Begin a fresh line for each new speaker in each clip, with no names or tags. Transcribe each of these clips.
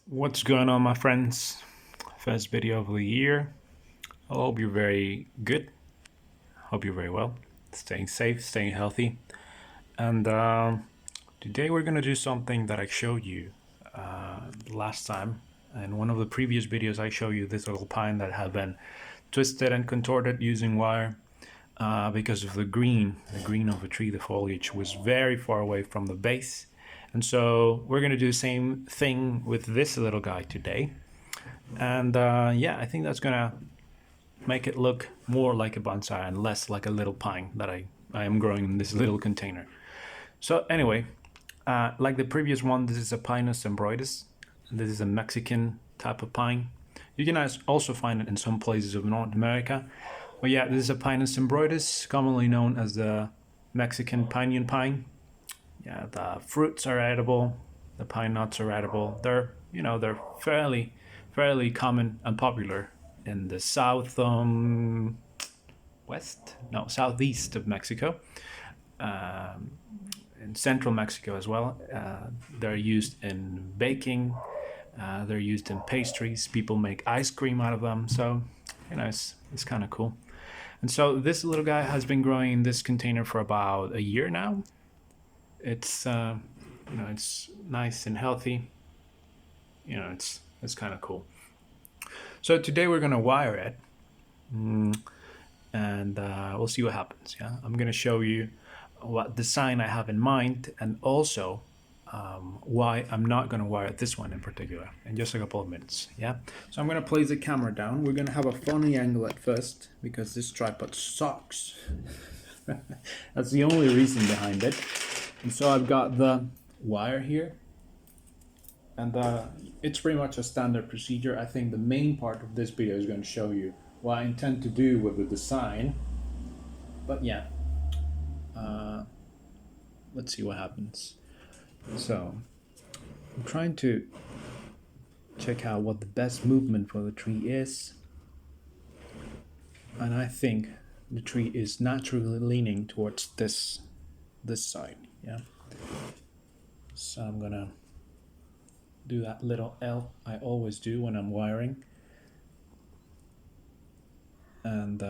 What's going on, my friends? First video of the year. I hope you're very good. Hope you're very well. Staying safe, staying healthy. And today we're gonna do something that I showed you last time. In one of the previous videos, I showed you this little pine that had been twisted and contorted using wire because of the green of the tree. The foliage was very far away from the base. And so we're going to do the same thing with this little guy today. And yeah, I think that's going to make it look more like a bonsai and less like a little pine that I am growing in this little container. So anyway, like the previous one, this is a Pinus cembroides. This is a Mexican type of pine. You can also find it in some places of North America. But yeah, this is a Pinus cembroides, commonly known as the Mexican pinyon pine. Yeah, the fruits are edible, the pine nuts are edible. They're fairly common and popular in the southeast of Mexico, in central Mexico as well. They're used in baking. They're used in pastries. People make ice cream out of them. So, it's kind of cool. And so this little guy has been growing in this container for about a year now. It's it's nice and healthy. It's kind of cool. So today we're gonna wire it, and we'll see what happens. Yeah, I'm gonna show you what design I have in mind, and also why I'm not gonna wire this one in particular in just a couple of minutes. Yeah. So I'm gonna place the camera down. We're gonna have a funny angle at first because this tripod sucks. That's the only reason behind it. And so I've got the wire here, and it's pretty much a standard procedure. I think the main part of this video is going to show you what I intend to do with the design. But yeah, let's see what happens. So I'm trying to check out what the best movement for the tree is, and I think the tree is naturally leaning towards this side. Yeah, so I'm gonna do that little L I always do when I'm wiring, and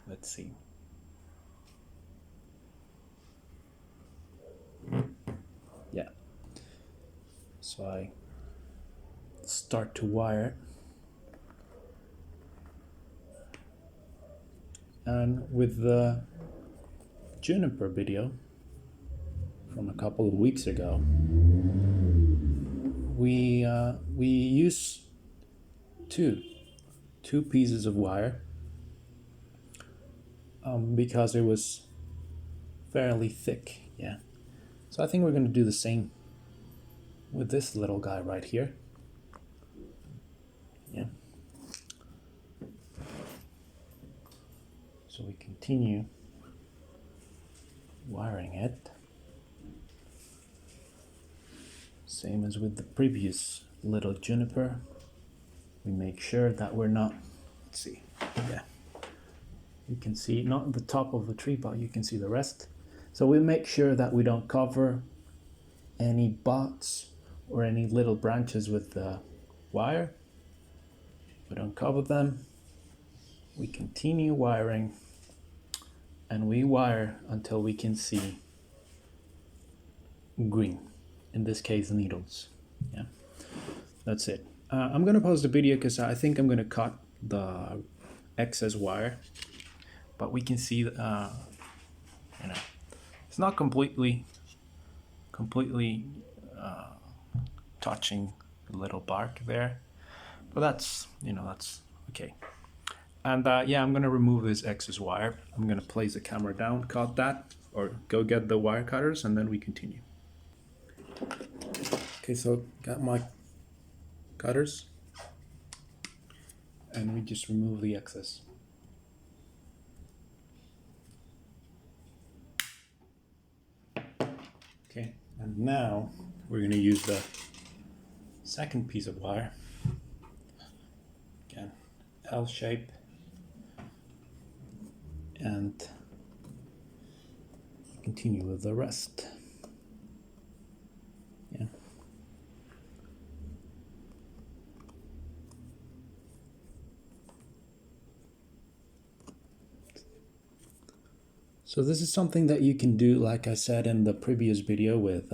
let's see. Yeah, so I start to wire, and with the juniper video from a couple of weeks ago, we use two pieces of wire because it was fairly thick. Yeah, so I think we're going to do the same with this little guy right here. Yeah, so we continue wiring it, same as with the previous little juniper. We make sure that we're not, let's see, yeah, you can see not the top of the tree, but you can see the rest. So we make sure that we don't cover any buds or any little branches with the wire. We don't cover them. We continue wiring, and we wire until we can see green, in this case needles. Yeah, that's it. I'm gonna pause the video because I think I'm gonna cut the excess wire, but we can see it's not completely touching the little bark there, but that's okay. And yeah, I'm gonna remove this excess wire. I'm gonna place the camera down, cut that, or go get the wire cutters, and then we continue. Okay, so got my cutters, and we just remove the excess. Okay, and now we're gonna use the second piece of wire. Again, L shape, and continue with the rest. Yeah. So this is something that you can do, like I said in the previous video, with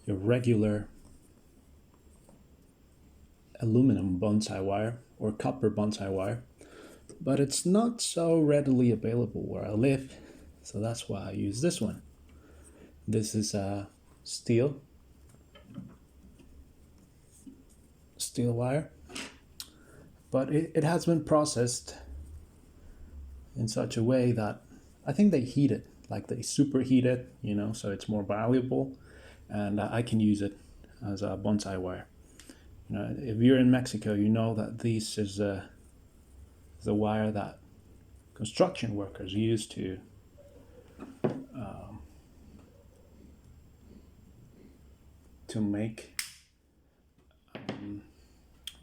your regular aluminum bonsai wire or copper bonsai wire, but it's not so readily available where I live, so that's why I use this one. This is steel wire, but it has been processed in such a way that I think they heat it, like they superheat it, you know, so it's more valuable, and I can use it as a bonsai wire. You know, if you're in Mexico, you know that this is the wire that construction workers use to make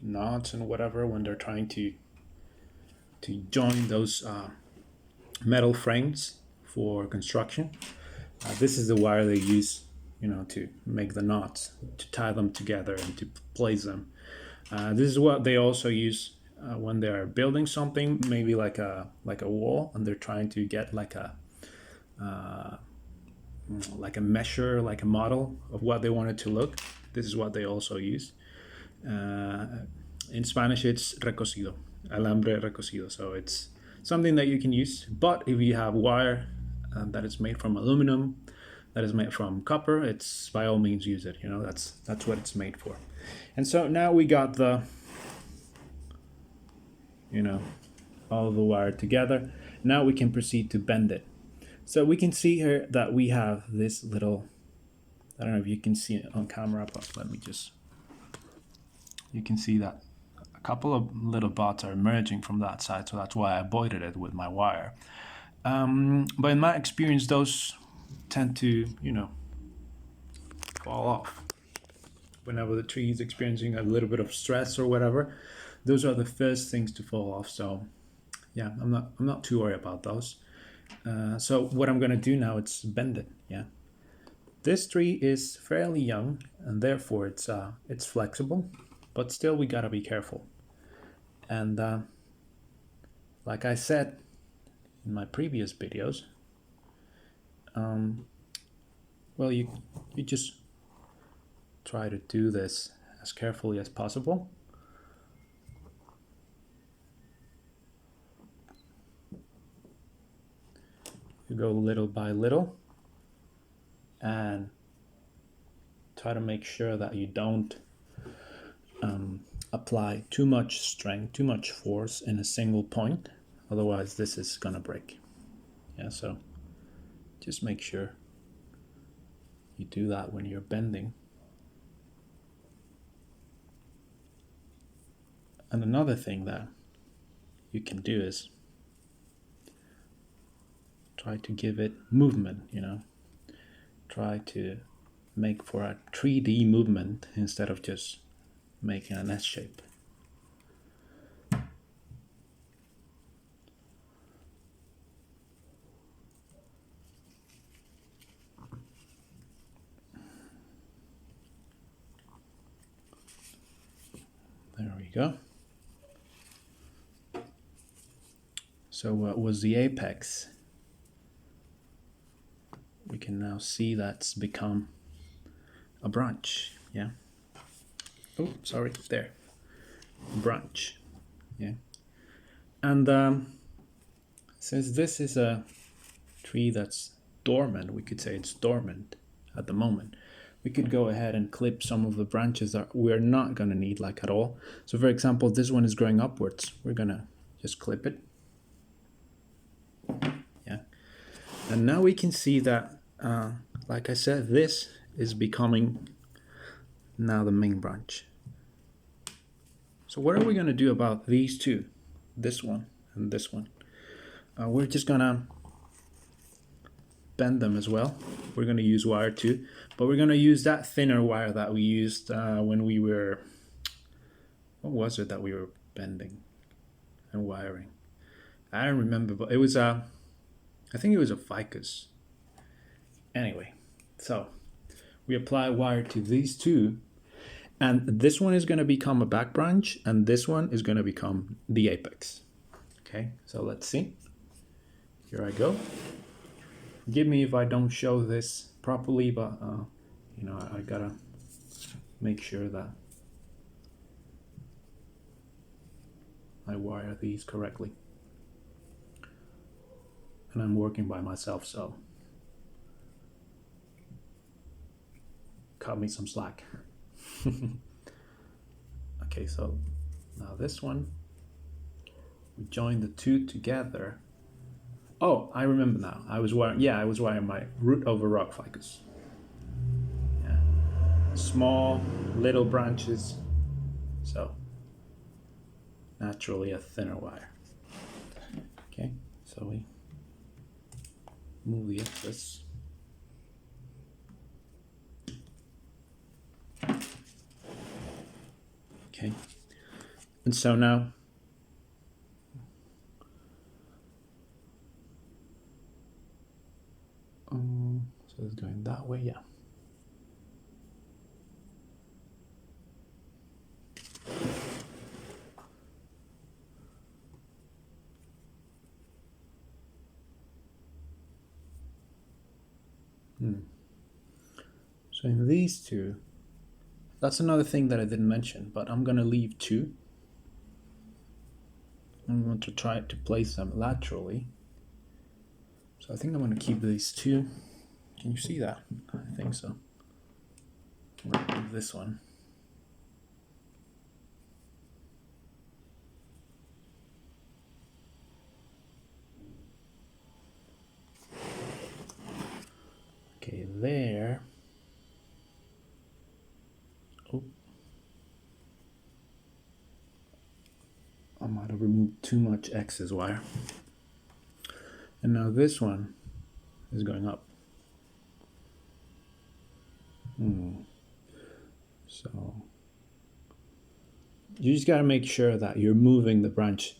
knots and whatever when they're trying to join those metal frames for construction. This is the wire they use, you know, to make the knots, to tie them together and to place them. This is what they also use when they are building something, maybe like a wall, and they're trying to get like a measure, like a model of what they want it to look. This is what they also use. In Spanish, it's recocido, alambre recocido. So it's something that you can use. But if you have wire that is made from aluminum, that is made from copper, it's by all means use it. You know, that's what it's made for. And so now we got the, you know, all the wire together. Now we can proceed to bend it. So we can see here that we have this little, I don't know if you can see it on camera, but let me just, you can see that a couple of little dots are emerging from that side, so that's why I avoided it with my wire. But in my experience, those tend to, you know, fall off. Whenever the tree is experiencing a little bit of stress or whatever, those are the first things to fall off. So yeah, I'm not too worried about those. So what I'm gonna do now is bend it. Yeah, this tree is fairly young and therefore it's flexible, but still we gotta be careful. And like I said in my previous videos, well, you just try to do this as carefully as possible. You go little by little and try to make sure that you don't apply too much strength, too much force in a single point. Otherwise this is gonna break. Yeah, so just make sure you do that when you're bending. And another thing that you can do is try to give it movement, you know. Try to make for a 3D movement instead of just making an S shape. There we go. So what was the apex? We can now see that's become a branch. Yeah. Oh, sorry, there. Branch. Yeah. And since this is a tree that's dormant, we could say it's dormant at the moment, we could go ahead and clip some of the branches that we're not going to need, like, at all. So for example, this one is growing upwards. We're going to just clip it. Yeah. And now we can see that, like I said, this is becoming now the main branch. So what are we going to do about these two? This one and this one. We're just going to bend them as well. We're going to use wire too, but we're going to use that thinner wire that we used when we were, what was it that we were bending and wiring? I don't remember, but it was I think it was a ficus. Anyway, so we apply wire to these two, and this one is going to become a back branch, and this one is going to become the apex. Okay, so let's see. Here I go. forgive me if I don't show this properly, but you know, I gotta make sure that I wire these correctly. And I'm working by myself, so cut me some slack. Okay, so now this one, we join the two together. Oh, I remember now. I was wiring my root over rock ficus. Yeah. Small little branches, so naturally a thinner wire. Okay, so we move the excess. Okay, and so now so it's going that way, yeah. So in these two, that's another thing that I didn't mention, but I'm gonna leave two. I'm going to try to place them laterally. So I think I'm gonna keep these two. Can you see that? I think so. I'm gonna leave this one. Okay, there. Oh, I might have removed too much excess wire. And now this one is going up. So you just got to make sure that you're moving the branch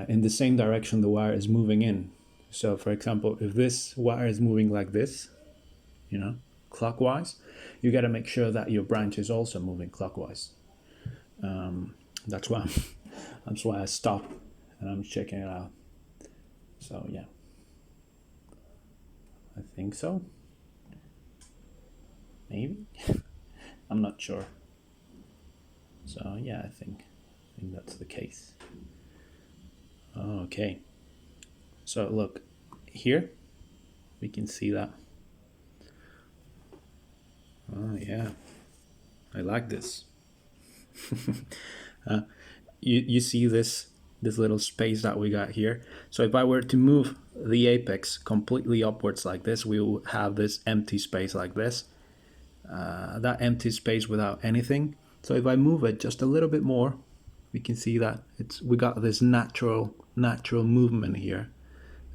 in the same direction the wire is moving in. So for example, if this wire is moving like this, you know, clockwise, you got to make sure that your branch is also moving clockwise. That's why that's why I stopped and I'm checking it out. So yeah, I think so. Maybe. I'm not sure. So yeah, I think that's the case. Okay. So look, here we can see that. Oh yeah, I like this. You see this little space that we got here. So if I were to move the apex completely upwards like this, we will have this empty space like this. That empty space without anything. So if I move it just a little bit more, we can see that we got this natural movement here,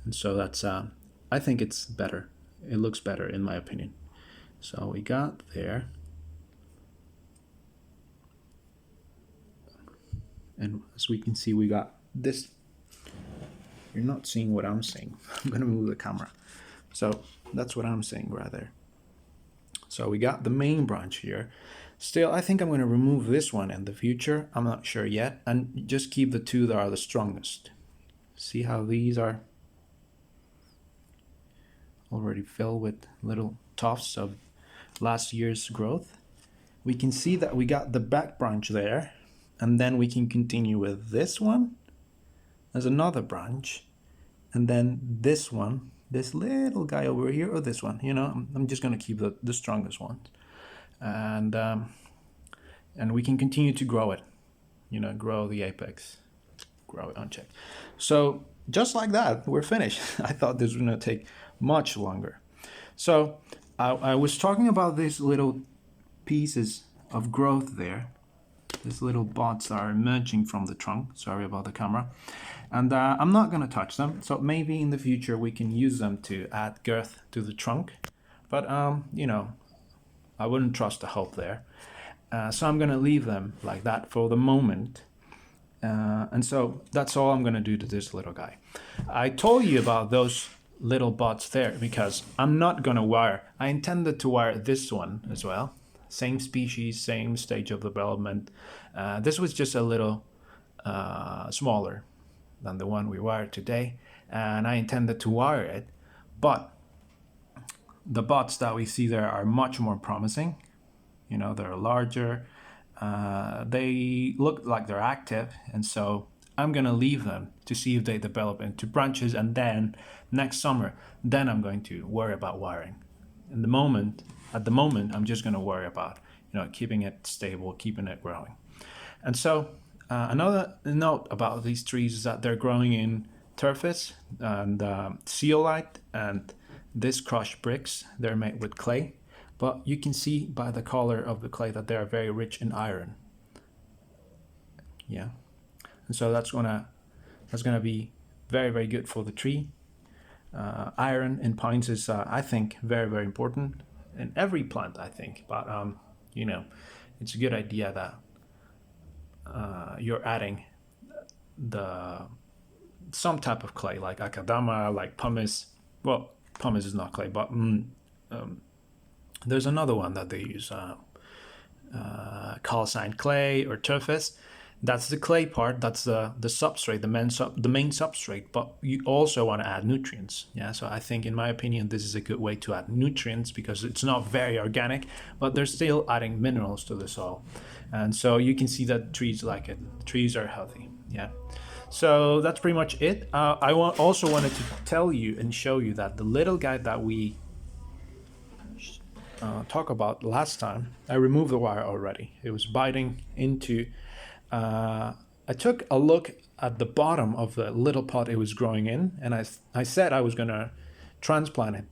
and so that's I think it's better. It looks better in my opinion. So we got there, and as we can see, we got this. You're not seeing what I'm seeing. I'm gonna move the camera. So that's what I'm seeing right there. So we got the main branch here. Still, I think I'm going to remove this one in the future. I'm not sure yet. And just keep the two that are the strongest. See how these are already filled with little tufts of last year's growth. We can see that we got the back branch there. And then we can continue with this one. There's another branch. And then this one. This little guy over here, or this one, you know, I'm just going to keep the strongest ones, and we can continue to grow it, you know, grow the apex, grow it unchecked. So just like that, we're finished. I thought this was going to take much longer. So I was talking about these little pieces of growth there. These little buds are emerging from the trunk. Sorry about the camera. And I'm not going to touch them. So maybe in the future we can use them to add girth to the trunk. But, you know, I wouldn't trust the hope there. So I'm going to leave them like that for the moment. And so that's all I'm going to do to this little guy. I told you about those little buds there because I'm not going to wire. I intended to wire this one as well. Same species, same stage of development. This was just a little smaller than the one we wired today, and I intended to wire it, but the buds that we see there are much more promising. You know, they're larger. They look like they're active, and so I'm gonna leave them to see if they develop into branches, and then next summer, then I'm going to worry about wiring. At the moment, I'm just gonna worry about, you know, keeping it stable, keeping it growing. And so another note about these trees is that they're growing in turfs and zeolite and these crushed bricks. They're made with clay, but you can see by the color of the clay that they are very rich in iron. Yeah, and so that's gonna be very, very good for the tree. Iron in pines is, I think, very, very important in every plant, I think. But you know, it's a good idea that you're adding some type of clay like akadama, like pumice. Well, pumice is not clay, but there's another one that they use, calcined clay or turfs. That's the clay part. That's the substrate, the main substrate. But you also want to add nutrients. Yeah. So I think, in my opinion, this is a good way to add nutrients because it's not very organic, but they're still adding minerals to the soil, and so you can see that trees like it. The trees are healthy. Yeah. So that's pretty much it. I also wanted to tell you and show you that the little guy that we talked about last time, I removed the wire already. It was biting into. I took a look at the bottom of the little pot it was growing in, and I said I was gonna transplant it,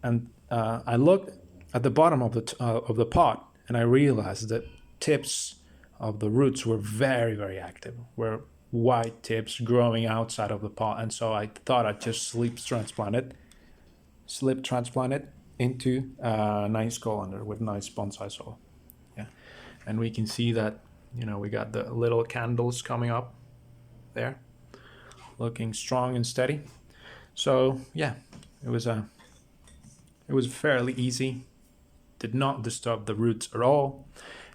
and I looked at the bottom of the pot, and I realized that tips of the roots were very, very active, were white tips growing outside of the pot, and so I thought I'd just slip transplant it into a nice colander with nice bonsai soil. Yeah, and we can see that, you know, we got the little candles coming up there, looking strong and steady. So yeah, it was fairly easy, did not disturb the roots at all,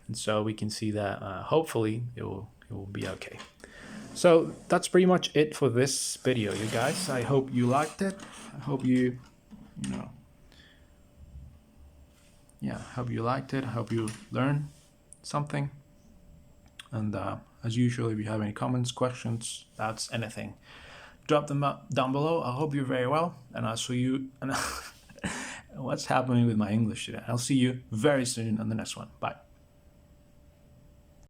and so we can see that hopefully it will be okay. So that's pretty much it for this video, you guys. I hope you liked it. I hope you hope you liked it. I hope you learned something. And as usual, if you have any comments, questions, doubts, anything, drop them down below. I hope you're very well, and I'll see you. And what's happening with my English today? I'll see you very soon on the next one. Bye.